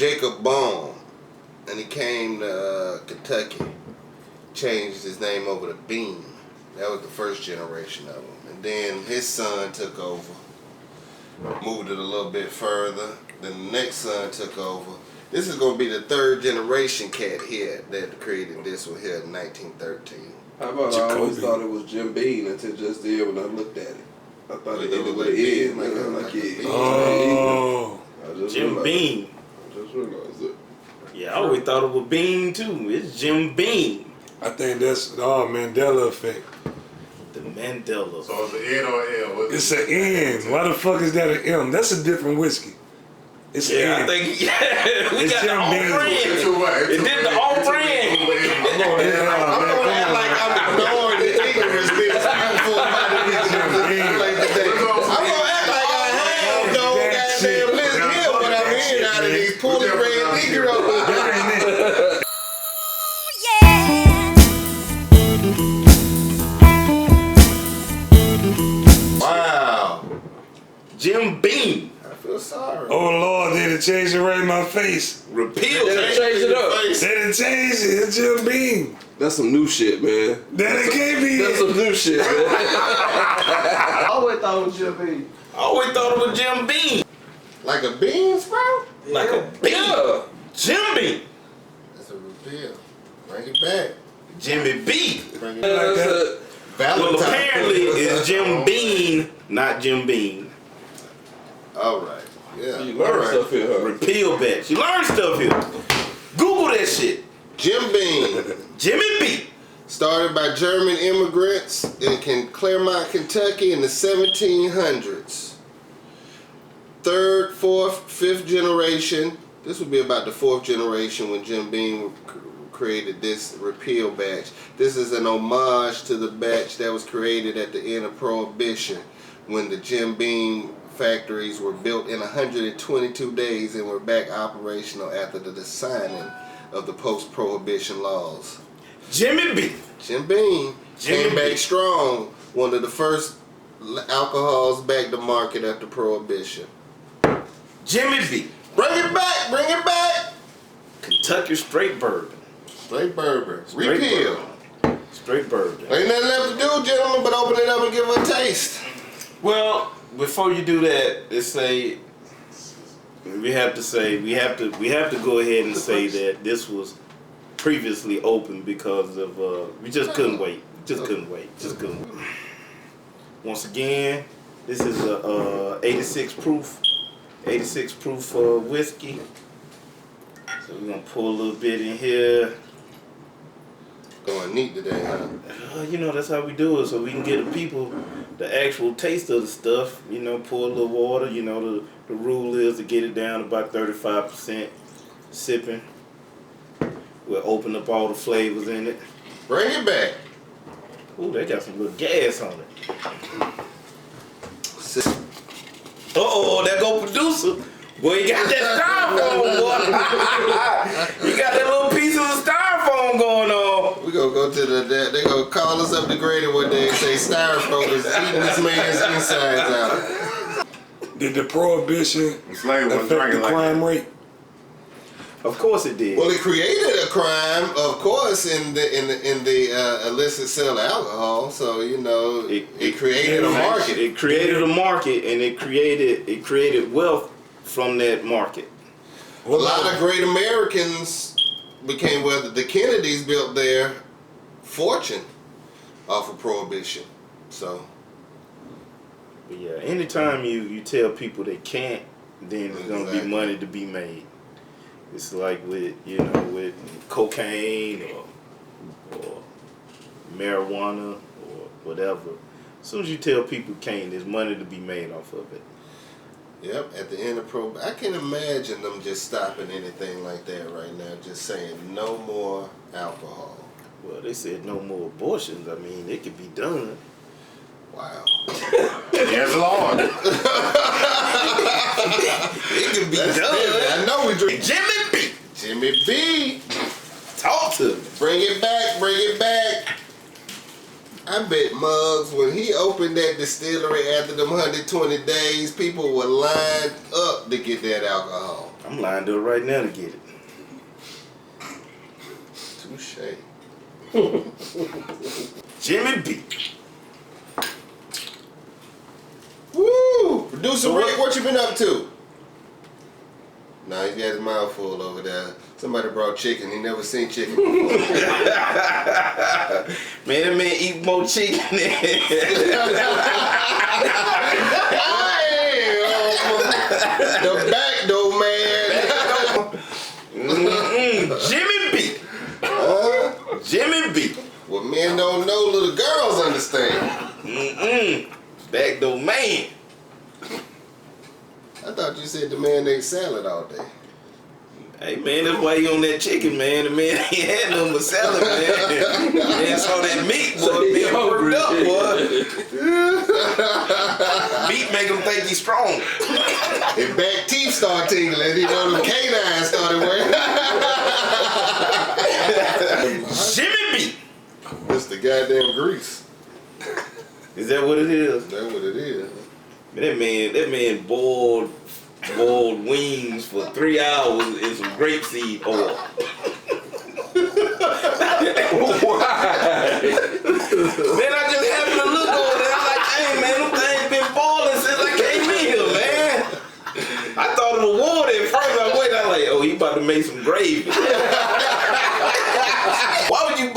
Jacob Baum, and he came to Kentucky, changed his name over to Beam. That was the first generation of him. And then his son took over, moved it a little bit further. Then the next son took over. This is going to be the third generation cat here that created this one here in 1913. How about I always thought it was Jim Beam until just there when I looked at it. I thought it ended with an N. Oh. Jim Beam. I just realized it. Yeah, I always thought it was Beam too. It's Jim Beam. I think that's Mandela effect. The Mandela. So it's an N or an L? It's an N. Why the fuck is that an M? That's a different whiskey. It's an N. I think we it's got Jim the Beam. all brand. It did the all brand. I'm going to act like I'm ignoring the ignorance bitch. I'm full about it. I'm going to act like I have no goddamn list here, but I'm hearing out of these poorly bred Negroes. Wow. Jim Beam. I feel sorry. Oh Lord, they done changed it right in my face. Repeal. They done changed it up. They done changed it. It's Jim Beam. That's some new shit, man. That can't be That's it. some new shit, man. I always thought it was Jim Beam. I always thought it was Jim Beam. Like a bean sprout? Like a beam. Yeah. Jim Beam. That's a repeal. Bring it back. Jimmy B. Bring it That's back. a- Well, Valentine. apparently it's Jim Beam, not Jim Beam. All right. Yeah. You learn stuff here, huh? Repeal batch. You learn stuff here. Google that shit. Jim Beam. Jimmy B. Started by German immigrants in Claremont, Kentucky in the 1700s. Third, fourth, fifth generation. This would be about the fourth generation when Jim Beam created this repeal batch. This is an homage to the batch that was created at the end of Prohibition when the Jim Beam factories were built in 122 days and were back operational after the signing of the post-Prohibition laws. Jimmy B. Jim Beam came back strong, one of the first alcohols back to market after Prohibition. Jimmy B. Bring it back, bring it back. Kentucky straight bourbon. Straight bourbon. Straight Repeal. bourbon. Straight bourbon. Ain't nothing left to do, gentlemen, but open it up and give it a taste. Well, before you do that, let's say we have to go ahead and say that this was previously open because of we just couldn't wait. Just couldn't wait. Once again, this is a 86 proof whiskey. So we're gonna pour a little bit in here. Going neat today, huh? You know, that's how we do it, so we can get the people the actual taste of the stuff. You know, pour a little water. You know, the rule is to get it down to about 35% sipping. We'll open up all the flavors in it. Bring it back. Ooh, they got some little gas on it. Uh-oh, there go producer. Boy, you got that styrofoam, boy. You got that little piece of the styrofoam going on. We gonna go to they gonna call us up to Grady one day and say styrofoam is eating this man's insides out. Did the Prohibition affect the crime rate? Of course it did. Well, it created a crime, of course, in the illicit sale of alcohol. So you know, it created a market. It created a market, and it created wealth from that market. A lot of great Americans became the Kennedys built their fortune off of Prohibition. So, but yeah, anytime you tell people they can't, then there's gonna be money to be made. It's like with cocaine or marijuana or whatever. As soon as you tell people can't, there's money to be made off of it. yep, at the end of I can imagine them just stopping anything like that right now, just saying no more alcohol. Well, they said no more abortions. I mean, it could be done. Wow. Yes, Lord. It could be done. I know we drink. Jimmy B. Jimmy B. Talk to me. Bring it back, bring it back. I bet Muggs, when he opened that distillery after them 120 days, people were lined up to get that alcohol. I'm lined up right now to get it. Touche. Jimmy B. Woo! Producer So Rick, what you been up to? Nah, he's got his mouth full over there. Somebody brought chicken. He never seen chicken before. Man, that man eat more chicken than The back door man. Jimmy B. Jimmy B. What men don't know, little girls understand. Back door man. I thought you said the man ate salad all day. Hey man, that's why he on that chicken, man. The man ain't had no more salad, man. Man saw that meat, boy, being worked up, boy. Meat make him think he's strong. His back teeth start tingling. He know them canines started wearing. Jimmy B. It's the goddamn grease. Is that what it is? That's what it is. That man boiled wings for 3 hours in some grapeseed oil. Why? Man, I just happened to look over there. I'm like, hey man, them things been boiling since I came in here, man. I thought it was water at first. I waited. I'm like, oh, he about to make some gravy. Why would you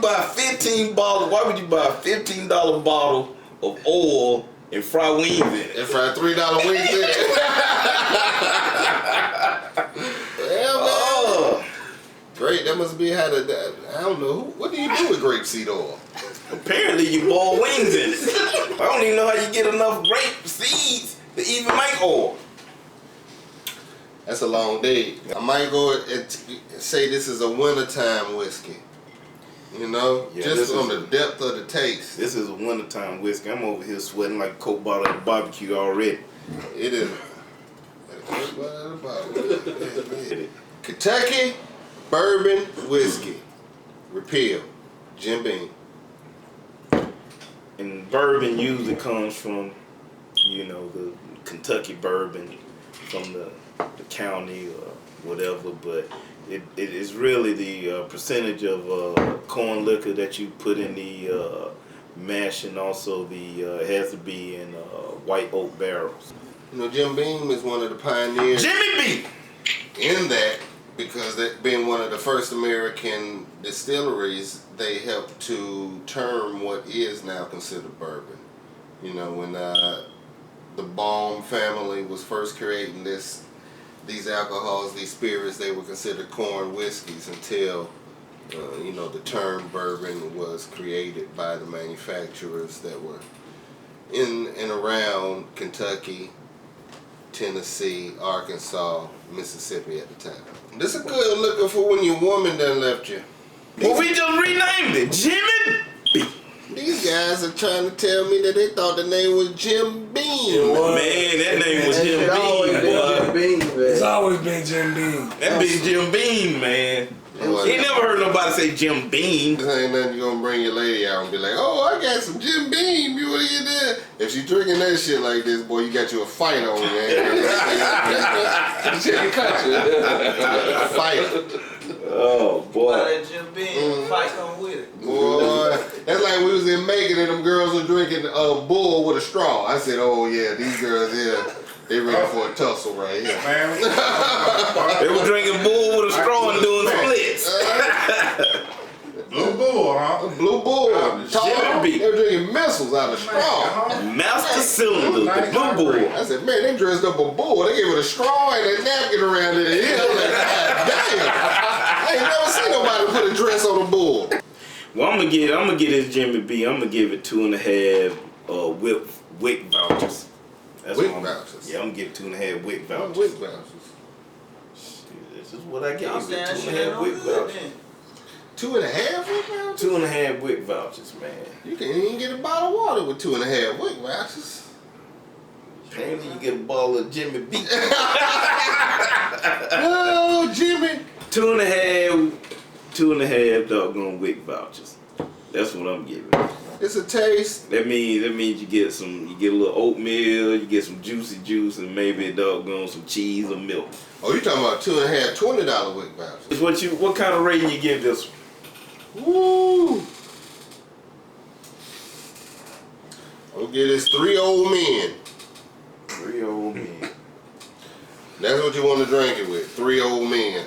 buy 15 bottles? Why would you buy a $15 bottle of oil and fry wings in it? And fry $3 wings in it. Yeah, man. Oh, Great. That must be how the. I don't know. What do you do with grapeseed oil? apparently you boil wings in it. I don't even know how you get enough grape seeds to even make oil. That's a long day. I might go and say this is a wintertime whiskey. You know? Yeah, just this on is the depth of the taste. This is a wintertime whiskey. I'm over here sweating like a Coke bottle at the barbecue already. It is. Kentucky bourbon whiskey. Repeal. Jim Beam. And bourbon usually comes from, you know, the Kentucky bourbon from the county or whatever, but it is really the percentage of corn liquor that you put in the mash, and also the it has to be in white oak barrels. You know, Jim Beam is one of the pioneers Jimmy B. in that, because that being one of the first American distilleries, they helped to term what is now considered bourbon. You know, when the Baum family was first creating these alcohols, these spirits, they were considered corn whiskeys until you know, the term bourbon was created by the manufacturers that were in and around Kentucky, Tennessee, Arkansas, Mississippi at the time. This is good liquor for when your woman done left you. Well, we just renamed it Jimmy B. These guys are trying to tell me that they thought the name was Jim Beam. Man, that name was Jim always Beam, been boy. Jim Beam, man. It's always been Jim Beam. That bitch Jim Beam, man. He never heard nobody say Jim Beam. This ain't nothing you gonna bring your lady out and be like, oh, I got some Jim Beam, you wanna get that? If she drinking that shit like this, boy, you got you a fight on, man. Fight. Oh, boy. That Jim Beam fight come with it. Boy, that's like we was in Macon and them girls were drinking bull with a straw. I said, oh yeah, these girls here, they ready for a tussle right here. They were drinking bull with a straw and doing splits. Blue Bull, huh? Blue bull, tall, Jimmy B. they were drinking missiles out of straw. Master Cylinder, the Blue Bull. I said, man, they dressed up a bull. They gave it a straw and a napkin around it. And I'm like, God damn. I ain't never seen nobody put a dress on a bull. Well, I'm gonna get this Jimmy B. I'm gonna give it 2.5 WIC vouchers. That's WIC what I'm- vouchers? Yeah, I'm gonna give it 2.5 WIC vouchers. Wick vouchers. This is what I gave I'm it. saying that shit 2.5 no WIC good vouchers. then. 2.5 Wick vouchers? 2.5 WIC vouchers, man. You can't even get a bottle of water with 2.5 Wick vouchers. Apparently, you get a bottle of Jimmy B. Oh, Jimmy. 2.5 doggone WIC vouchers. That's what I'm giving it. It's a taste. That means you get a little oatmeal, you get some juicy juice, and maybe a doggone some cheese or milk. Oh, you talking about $2.5 $20 wick vouchers? What kind of rating you give this one? Woo! I'll get this 3 old men. 3 old men. That's what you want to drink it with. 3 old men.